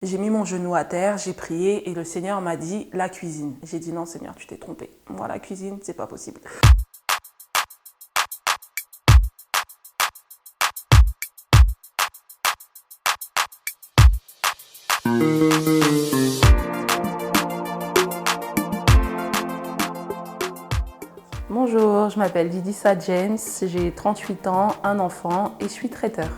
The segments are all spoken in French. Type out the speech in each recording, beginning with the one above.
J'ai mis mon genou à terre, j'ai prié et le Seigneur m'a dit la cuisine. J'ai dit non Seigneur, tu t'es trompé. Moi la cuisine, c'est pas possible. Bonjour, je m'appelle Didissa James, j'ai 38 ans, un enfant et je suis traiteur.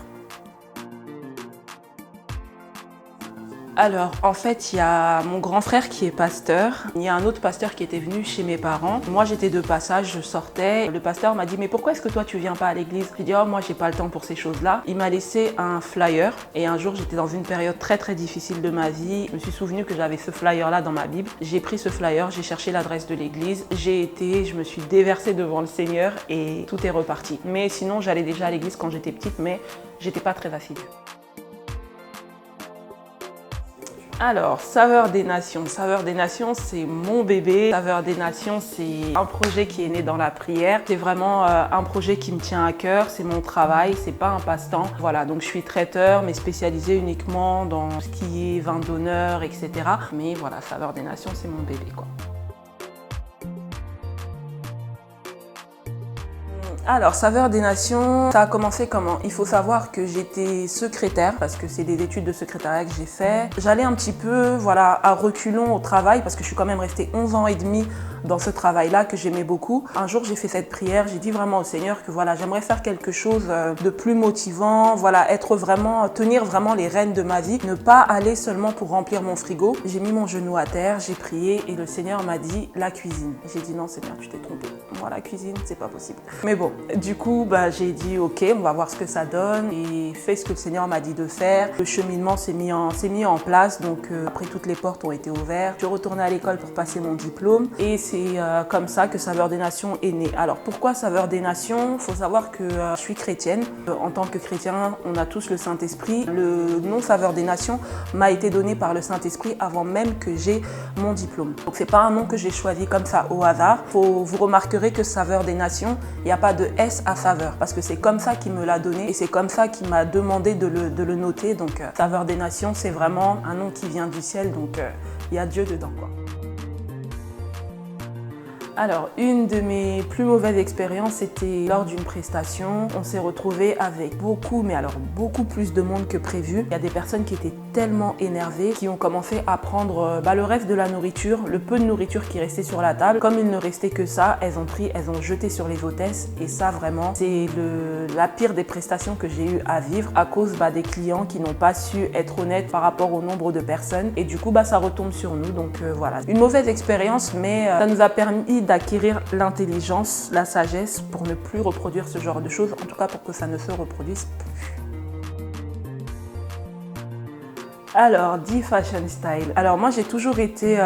Alors, en fait, il y a mon grand frère qui est pasteur. Il y a un autre pasteur qui était venu chez mes parents. Moi, j'étais de passage, je sortais. Le pasteur m'a dit « Mais pourquoi est-ce que toi, tu viens pas à l'église ?» J'ai dit « Oh, moi, j'ai pas le temps pour ces choses-là. » Il m'a laissé un flyer. Et un jour, j'étais dans une période très, très difficile de ma vie. Je me suis souvenu que j'avais ce flyer-là dans ma Bible. J'ai pris ce flyer, j'ai cherché l'adresse de l'église. J'ai été, je me suis déversée devant le Seigneur et tout est reparti. Mais sinon, j'allais déjà à l'église quand j'étais petite, mais j'étais pas très assidue. Alors, Saveur des Nations, c'est mon bébé. Saveur des Nations, c'est un projet qui est né dans la prière. C'est vraiment un projet qui me tient à cœur, c'est mon travail, c'est pas un passe-temps. Voilà, donc je suis traiteur, mais spécialisée uniquement dans ce qui est vin d'honneur, etc. Mais voilà, Saveur des Nations, c'est mon bébé, quoi. Alors, Saveur des Nations, ça a commencé comment? Il faut savoir que j'étais secrétaire, parce que c'est des études de secrétariat que j'ai fait. J'allais un petit peu, voilà, à reculons au travail, parce que je suis quand même restée 11 ans et demi dans ce travail-là que j'aimais beaucoup. Un jour, j'ai fait cette prière, j'ai dit vraiment au Seigneur que voilà, j'aimerais faire quelque chose de plus motivant, voilà, tenir vraiment les rênes de ma vie, ne pas aller seulement pour remplir mon frigo. J'ai mis mon genou à terre, j'ai prié et le Seigneur m'a dit la cuisine. J'ai dit non Seigneur, tu t'es trompé. Moi, la cuisine, c'est pas possible. Mais bon, du coup, j'ai dit ok, on va voir ce que ça donne et fait ce que le Seigneur m'a dit de faire. Le cheminement s'est mis en place, donc après toutes les portes ont été ouvertes. Je suis retournée à l'école pour passer mon diplôme et c'est comme ça que Saveur des Nations est né. Alors pourquoi Saveur des Nations? Il faut savoir que je suis chrétienne. En tant que chrétien, on a tous le Saint-Esprit. Le nom Saveur des Nations m'a été donné par le Saint-Esprit avant même que j'ai mon diplôme. Donc c'est pas un nom que j'ai choisi comme ça au hasard. Vous remarquerez que Saveur des Nations, il n'y a pas de S à saveur parce que c'est comme ça qu'il me l'a donné et c'est comme ça qu'il m'a demandé de le noter. Donc Saveur des Nations, c'est vraiment un nom qui vient du ciel, donc il y a Dieu dedans, quoi. Alors, une de mes plus mauvaises expériences, c'était lors d'une prestation. On s'est retrouvés avec beaucoup plus de monde que prévu. Il y a des personnes qui étaient tellement énervées, qui ont commencé à prendre le reste de la nourriture, le peu de nourriture qui restait sur la table. Comme il ne restait que ça, elles ont jeté sur les hôtesses. Et ça, vraiment, c'est la pire des prestations que j'ai eu à vivre à cause des clients qui n'ont pas su être honnêtes par rapport au nombre de personnes. Et du coup, ça retombe sur nous. Donc voilà, une mauvaise expérience, mais ça nous a permis d'acquérir l'intelligence, la sagesse pour ne plus reproduire ce genre de choses, en tout cas pour que ça ne se reproduise plus. Alors, Fashion Style. Alors moi j'ai toujours été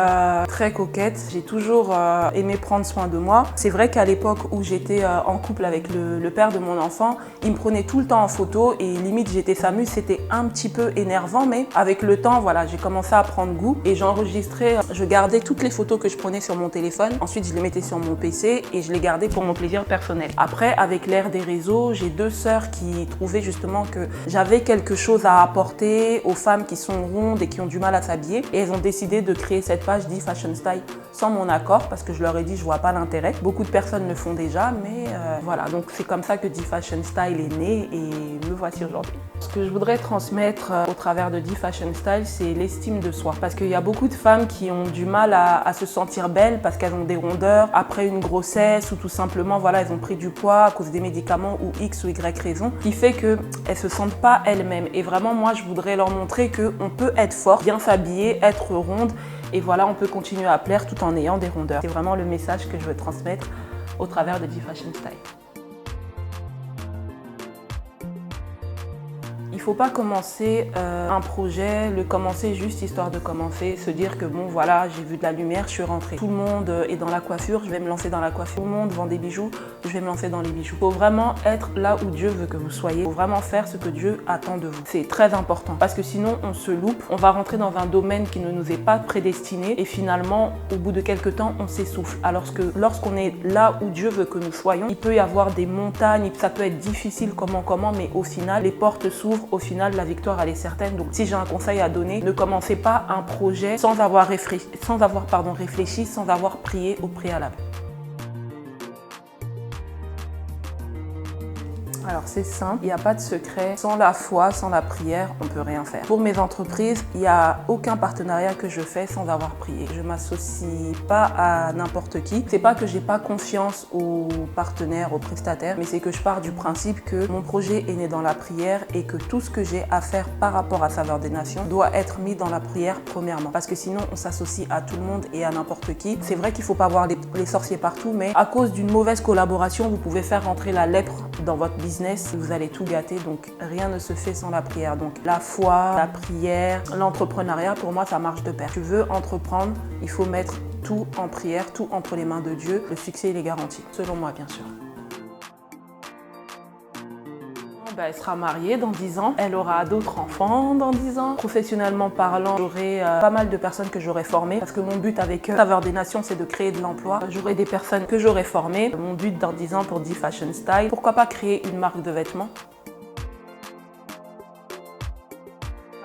très coquette, j'ai toujours aimé prendre soin de moi. C'est vrai qu'à l'époque où j'étais en couple avec le père de mon enfant, il me prenait tout le temps en photo et limite j'étais sa muse, c'était un petit peu énervant, mais avec le temps, voilà, j'ai commencé à prendre goût et j'enregistrais, je gardais toutes les photos que je prenais sur mon téléphone. Ensuite je les mettais sur mon PC et je les gardais pour mon plaisir personnel. Après, avec l'ère des réseaux, j'ai deux sœurs qui trouvaient justement que j'avais quelque chose à apporter aux femmes qui sont rondes et qui ont du mal à s'habiller et elles ont décidé de créer cette page Fashion Style sans mon accord parce que je leur ai dit je vois pas l'intérêt. Beaucoup de personnes le font déjà, mais voilà, donc c'est comme ça que Fashion Style est né et me voici aujourd'hui. Ce que je voudrais transmettre au travers de Fashion Style, c'est l'estime de soi parce qu'il y a beaucoup de femmes qui ont du mal à se sentir belles parce qu'elles ont des rondeurs après une grossesse ou tout simplement voilà, elles ont pris du poids à cause des médicaments ou X ou Y raison qui fait qu'elles se sentent pas elles-mêmes et vraiment moi je voudrais leur montrer qu'on peut être fort, bien s'habiller, être ronde et voilà, on peut continuer à plaire tout en ayant des rondeurs. C'est vraiment le message que je veux transmettre au travers de Fashion Style. Il ne faut pas commencer un projet, le commencer juste histoire de commencer, se dire que bon voilà, j'ai vu de la lumière, je suis rentrée. Tout le monde est dans la coiffure, je vais me lancer dans la coiffure. Tout le monde vend des bijoux, je vais me lancer dans les bijoux. Il faut vraiment être là où Dieu veut que vous soyez. Il faut vraiment faire ce que Dieu attend de vous. C'est très important parce que sinon on se loupe, on va rentrer dans un domaine qui ne nous est pas prédestiné et finalement au bout de quelques temps on s'essouffle. Alors que lorsqu'on est là où Dieu veut que nous soyons, il peut y avoir des montagnes, ça peut être difficile comment, mais au final les portes s'ouvrent au final, la victoire, elle est certaine. Donc, si j'ai un conseil à donner, ne commencez pas un projet sans avoir réfléchi, sans avoir prié au préalable. Alors c'est simple, il n'y a pas de secret. Sans la foi, sans la prière, on ne peut rien faire. Pour mes entreprises, il n'y a aucun partenariat que je fais sans avoir prié. Je ne m'associe pas à n'importe qui. C'est pas que j'ai pas confiance aux partenaires, aux prestataires, mais c'est que je pars du principe que mon projet est né dans la prière et que tout ce que j'ai à faire par rapport à Saveurs des Nations doit être mis dans la prière premièrement. Parce que sinon, on s'associe à tout le monde et à n'importe qui. C'est vrai qu'il ne faut pas voir les sorciers partout, mais à cause d'une mauvaise collaboration, vous pouvez faire rentrer la lèpre dans votre business et vous allez tout gâter. Donc rien ne se fait sans la prière. Donc la foi, la prière, l'entrepreneuriat, pour moi ça marche de pair. Tu veux entreprendre, il faut mettre tout en prière, tout entre les mains de Dieu. Le succès il est garanti, selon moi bien sûr. Elle sera mariée dans 10 ans, elle aura d'autres enfants dans 10 ans. Professionnellement parlant, j'aurai pas mal de personnes que j'aurai formées parce que mon but avec Saveurs des Nations, c'est de créer de l'emploi. J'aurai des personnes que j'aurai formées. Mon but dans 10 ans pour D-Fashion Style, pourquoi pas créer une marque de vêtements.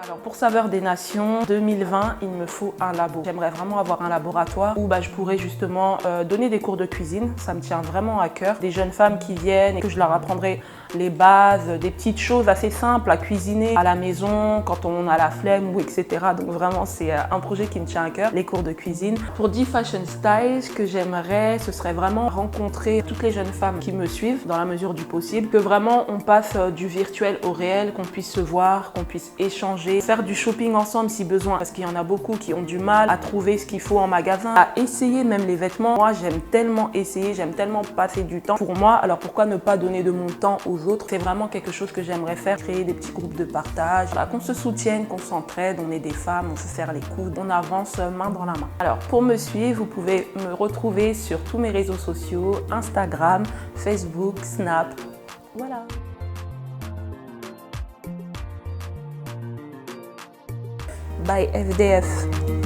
Alors pour Saveurs des Nations 2020, il me faut un labo. J'aimerais vraiment avoir un laboratoire où je pourrais justement donner des cours de cuisine. Ça me tient vraiment à cœur. Des jeunes femmes qui viennent et que je leur apprendrai les bases, des petites choses assez simples à cuisiner à la maison quand on a la flemme ou etc. Donc vraiment c'est un projet qui me tient à cœur, les cours de cuisine. Pour D-Fashion Style, ce que j'aimerais, ce serait vraiment rencontrer toutes les jeunes femmes qui me suivent dans la mesure du possible, que vraiment on passe du virtuel au réel, qu'on puisse se voir, qu'on puisse échanger, faire du shopping ensemble si besoin, parce qu'il y en a beaucoup qui ont du mal à trouver ce qu'il faut en magasin, à essayer même les vêtements. Moi j'aime tellement essayer, j'aime tellement passer du temps pour moi, alors pourquoi ne pas donner de mon temps aux autres? C'est vraiment quelque chose que j'aimerais faire, créer des petits groupes de partage, qu'on se soutienne, qu'on s'entraide, on est des femmes, on se serre les coudes, on avance main dans la main. Alors pour me suivre, vous pouvez me retrouver sur tous mes réseaux sociaux, Instagram, Facebook, Snap, voilà. By FDF.